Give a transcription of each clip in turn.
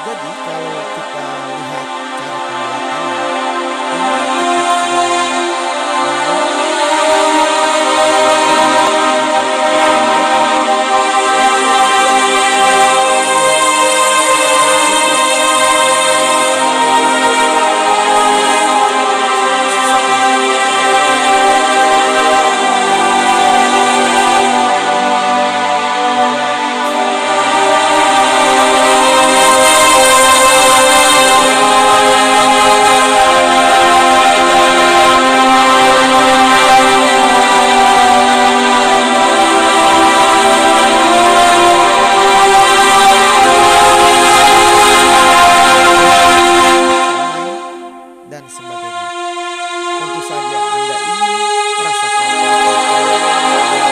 Jadi kalau kita lihat cara pembuatannya, ini cukup sederhana. Namun bahan untuk pembuatan yang bisa terlihat cukup sensitif maka perlu diperhatikan adalah sisa-sisa agar menjadi bahan pemain dan sebagainya. Tentu saja Anda ingin merasakan kualitas dari rizki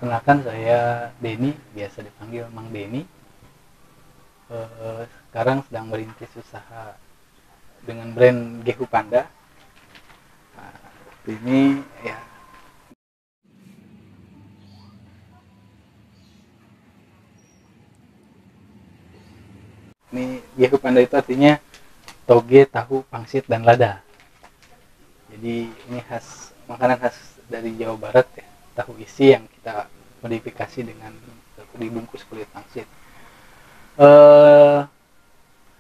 Perkenalkan, saya Denny, biasa dipanggil Mang Denny. Sekarang sedang merintis usaha dengan brand Gehu Panda. Nah, ini ya, ini Gehu Panda itu artinya toge, tahu, pangsit, dan lada. Jadi ini makanan khas dari Jawa Barat ya, tahu isi yang kita modifikasi dengan dibungkus kulit pangsit.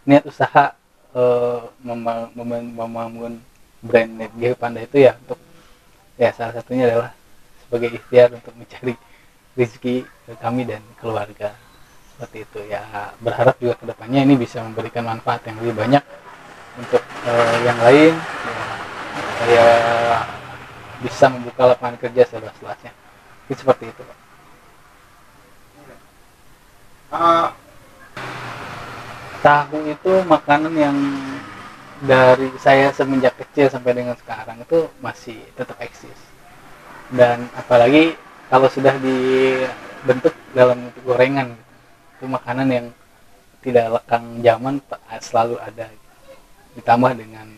Niat usaha membangun brand Gehu Panda itu ya untuk ya salah satunya adalah sebagai ikhtiar untuk mencari rezeki kami dan keluarga, seperti itu ya. Berharap juga kedepannya ini bisa memberikan manfaat yang lebih banyak untuk yang lain ya, supaya bisa membuka lapangan kerja seluas-luasnya. Itu seperti itu, Pak. Tahu itu makanan yang dari saya semenjak kecil sampai dengan sekarang itu masih tetap eksis, dan apalagi kalau sudah dibentuk dalam bentuk gorengan gitu. Itu makanan yang tidak lekang zaman, selalu ada, ditambah dengan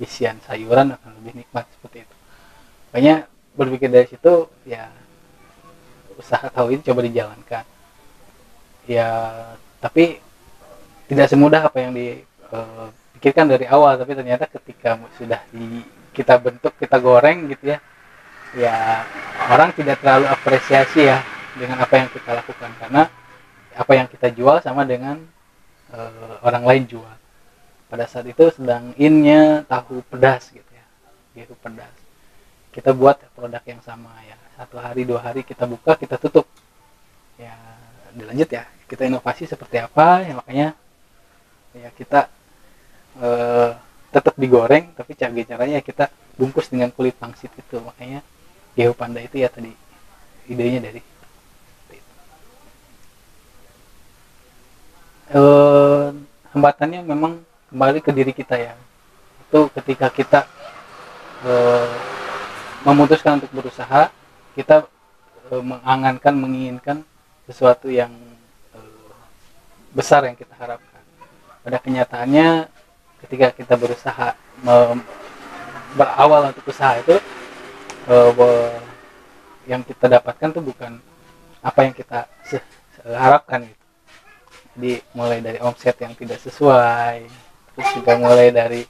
isian sayuran akan lebih nikmat, seperti itu. Makanya berpikir dari situ ya, usaha tahu ini coba dijalankan ya, tapi tidak semudah apa yang dipikirkan dari awal. Tapi ternyata ketika sudah kita bentuk, kita goreng gitu ya, ya orang tidak terlalu apresiasi ya dengan apa yang kita lakukan, karena apa yang kita jual sama dengan orang lain jual. Pada saat itu sedang innya tahu pedas gitu ya, gitu pedas. Kita buat produk yang sama ya, 1 hari 2 hari kita buka, kita tutup ya, dilanjut ya kita inovasi seperti apa ya. Makanya ya kita tetap digoreng, tapi caranya kita bungkus dengan kulit pangsit itu. Makanya Gehu Panda itu ya tadi idenya dari hambatannya memang kembali ke diri kita ya. Itu ketika kita memutuskan untuk berusaha, kita menginginkan sesuatu yang besar yang kita harapkan. Pada kenyataannya ketika kita berusaha berawal untuk usaha itu, yang kita dapatkan tuh bukan apa yang kita harapkan gitu. Jadi mulai dari omset yang tidak sesuai, terus juga mulai dari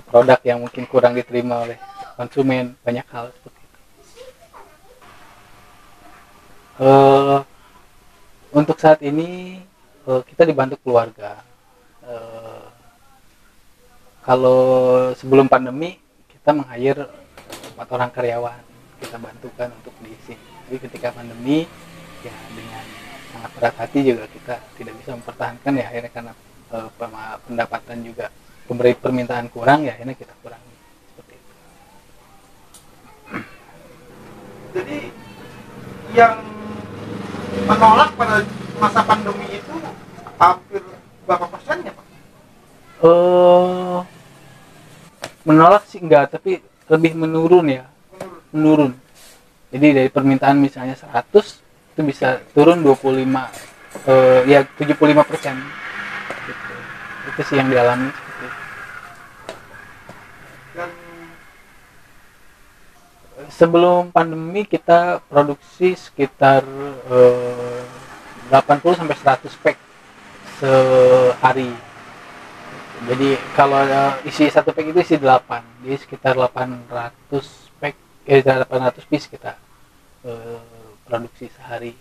produk yang mungkin kurang diterima oleh konsumen, banyak hal seperti itu. Untuk saat ini kita dibantu keluarga. Kalau sebelum pandemi kita meng-hire 4 orang karyawan, kita bantukan untuk diisi. Jadi ketika pandemi ya dengan sangat berat hati juga kita tidak bisa mempertahankan ya, akhirnya karena pendapatan juga permintaan kurang ya, akhirnya kita kurangi seperti itu. Jadi yang menolak pada masa pandemi itu hampir berapa persennya Pak? eh Menolak sih enggak, tapi lebih menurun ya, menurun. Jadi dari permintaan misalnya 100 itu bisa turun 25, ya 75%. Gitu. Itu sih yang dialami seperti itu. Dan Sebelum pandemi kita produksi sekitar 80 sampai 100 pack sehari. Jadi kalau isi satu pack itu isi 8, jadi sekitar 800 pack, 800 piece kita produksi sehari.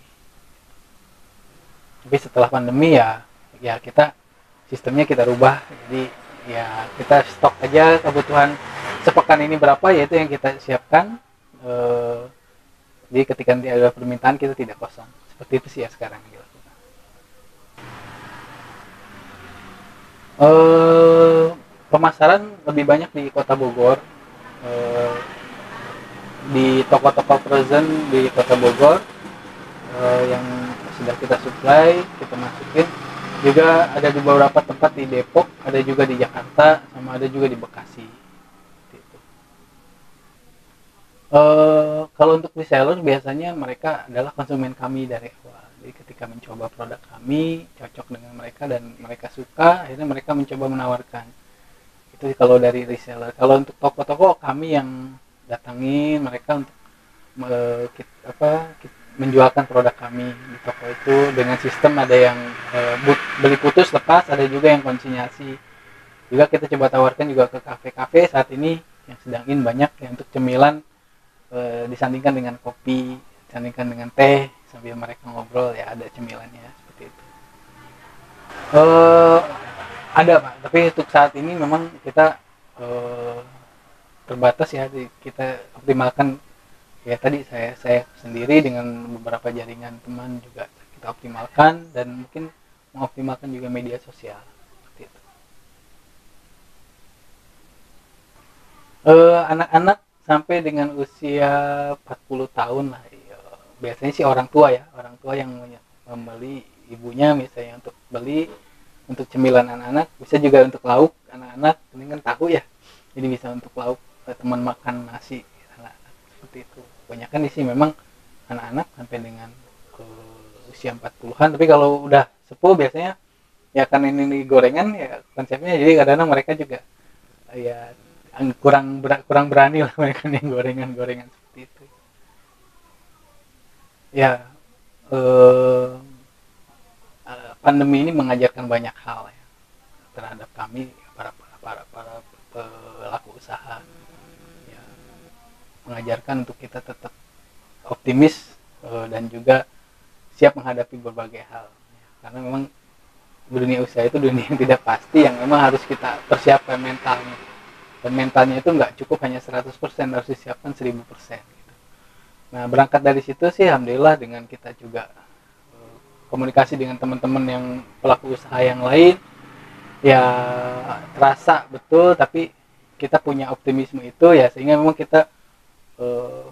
Tapi setelah pandemi ya kita sistemnya kita rubah, jadi ya kita stok aja kebutuhan sepekan ini berapa, yaitu yang kita siapkan. Jadi ketika nanti ada permintaan kita tidak kosong. Seperti itu sih ya sekarang yang dilakukan. Pemasaran lebih banyak di Kota Bogor, di toko-toko frozen di Kota Bogor, yang sudah kita supply, kita masukin. Juga ada di beberapa tempat di Depok, ada juga di Jakarta, sama ada juga di Bekasi. Gitu. Kalau untuk reseller biasanya mereka adalah konsumen kami dari awal. Jadi ketika mencoba produk kami cocok dengan mereka dan mereka suka, akhirnya mereka mencoba menawarkan. Itu kalau dari reseller. Kalau untuk toko-toko kami yang datangin mereka untuk menjualkan produk kami di toko itu dengan sistem ada yang beli putus lepas, ada juga yang konsinyasi. Juga kita coba tawarkan juga ke kafe-kafe saat ini yang sedang in banyak yang untuk cemilan, disandingkan dengan kopi, disandingkan dengan teh, sambil mereka ngobrol ya ada cemilannya seperti itu. Ada Pak, tapi untuk saat ini memang kita terbatas ya, kita optimalkan ya tadi saya sendiri dengan beberapa jaringan teman juga kita optimalkan, dan mungkin mengoptimalkan juga media sosial seperti itu. Anak-anak sampai dengan usia 40 tahun lah ya. Biasanya sih orang tua yang membeli, ibunya misalnya untuk beli untuk cemilan anak-anak, bisa juga untuk lauk anak-anak, ini kan tahu ya, jadi bisa untuk lauk teman makan nasi anak-anak, seperti itu. Kebanyakan di sini memang anak-anak sampai dengan usia 40-an, tapi kalau udah sepuh biasanya ya kan ini gorengan ya konsepnya, jadi kadang-kadang mereka juga ya kurang berani lah mereka yang gorengan seperti itu. Ya pandemi ini mengajarkan banyak hal ya terhadap kami para pelaku usaha, ya, mengajarkan untuk kita tetap optimis dan juga siap menghadapi berbagai hal ya. Karena memang dunia usaha itu dunia yang tidak pasti, yang memang harus kita persiapkan mentalnya, dan mentalnya itu nggak cukup hanya 100%, harus disiapkan 1000% gitu. Nah berangkat dari situ sih alhamdulillah dengan kita juga komunikasi dengan teman-teman yang pelaku usaha yang lain ya terasa betul, tapi kita punya optimisme itu ya, sehingga memang kita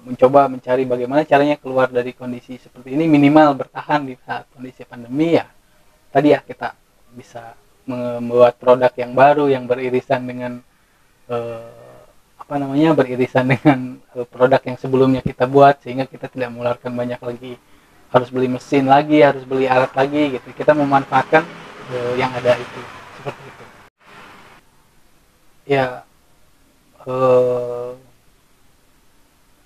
mencoba mencari bagaimana caranya keluar dari kondisi seperti ini, minimal bertahan di saat kondisi pandemi ya. Tadi ya kita bisa membuat produk yang baru yang beririsan dengan beririsan dengan produk yang sebelumnya kita buat, sehingga kita tidak mengeluarkan banyak lagi, harus beli mesin lagi, harus beli alat lagi gitu. Kita memanfaatkan yang ada itu, seperti itu. Ya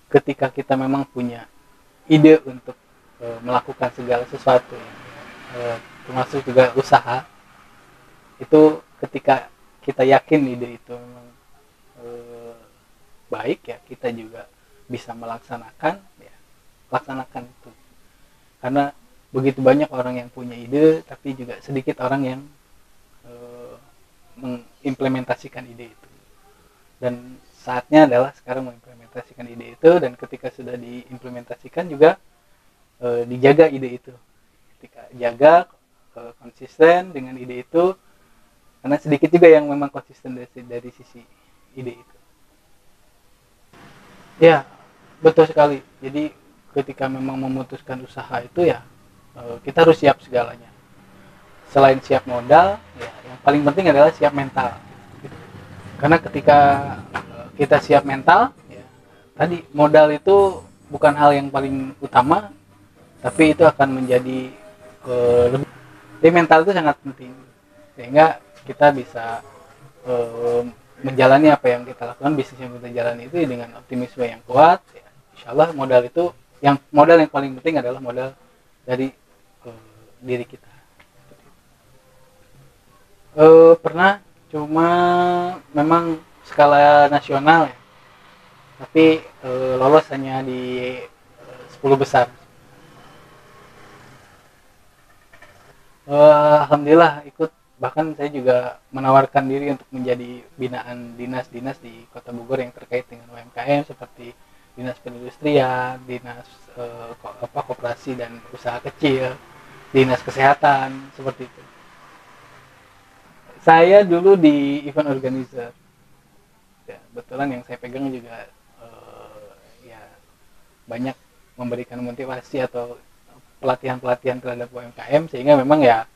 ketika kita memang punya ide untuk melakukan segala sesuatu termasuk juga usaha, itu ketika kita yakin ide itu memang baik ya, kita juga bisa melaksanakan ya, laksanakan itu. Karena begitu banyak orang yang punya ide, tapi juga sedikit orang yang mengimplementasikan ide itu. Dan saatnya adalah sekarang mengimplementasikan ide itu, dan ketika sudah diimplementasikan juga dijaga ide itu. Ketika jaga konsisten dengan ide itu, karena sedikit juga yang memang konsisten dari sisi ide itu. Ya betul sekali. Jadi ketika memang memutuskan usaha itu ya kita harus siap segalanya. Selain siap modal, ya yang paling penting adalah siap mental. Karena ketika kita siap mental, ya, tadi modal itu bukan hal yang paling utama, tapi itu akan menjadi lebih. Jadi mental itu sangat penting, sehingga kita bisa menjalani apa yang kita lakukan, bisnis yang kita jalani itu dengan optimisme yang kuat. Ya, insya Allah modal yang paling penting adalah modal dari diri kita. Pernah, cuma memang skala nasional ya, tapi lolos hanya di 10 besar. Alhamdulillah ikut, bahkan saya juga menawarkan diri untuk menjadi binaan dinas-dinas di Kota Bogor yang terkait dengan UMKM seperti dinas perindustrian, dinas koperasi dan usaha kecil, dinas kesehatan, seperti itu. Saya dulu di event organizer, ya, kebetulan yang saya pegang juga ya banyak memberikan motivasi atau pelatihan-pelatihan terhadap UMKM, sehingga memang ya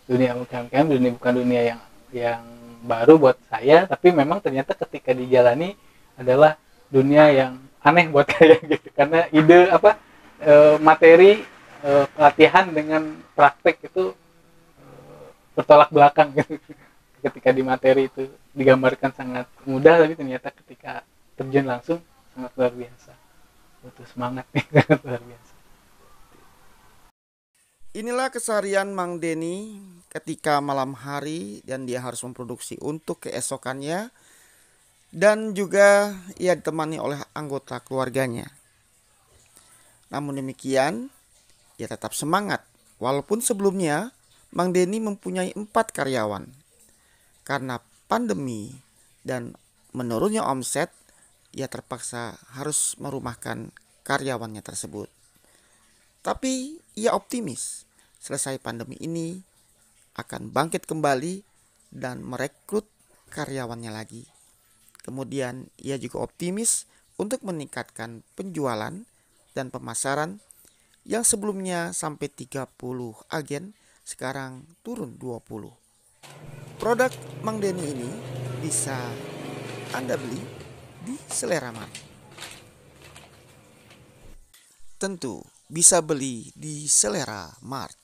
dunia UMKM bukan dunia yang baru buat saya, tapi memang ternyata ketika dijalani adalah dunia yang aneh buat saya gitu, karena ide materi pelatihan dengan praktek itu bertolak belakang gitu. Ketika di materi itu digambarkan sangat mudah, tapi ternyata ketika terjun langsung sangat luar biasa, butuh semangat nih. Sangat luar biasa. Inilah keseharian Mang Denny ketika malam hari dan dia harus memproduksi untuk keesokannya, dan juga ia ditemani oleh anggota keluarganya. Namun demikian, ia tetap semangat walaupun sebelumnya Mang Denny mempunyai 4 karyawan. Karena pandemi dan menurunnya omset, ia terpaksa harus merumahkan karyawannya tersebut. Tapi ia optimis selesai pandemi ini akan bangkit kembali dan merekrut karyawannya lagi. Kemudian ia juga optimis untuk meningkatkan penjualan dan pemasaran yang sebelumnya sampai 30 agen, sekarang turun 20. Produk Mang Denny ini bisa Anda beli di Selera Mart. Tentu bisa beli di Selera Mart.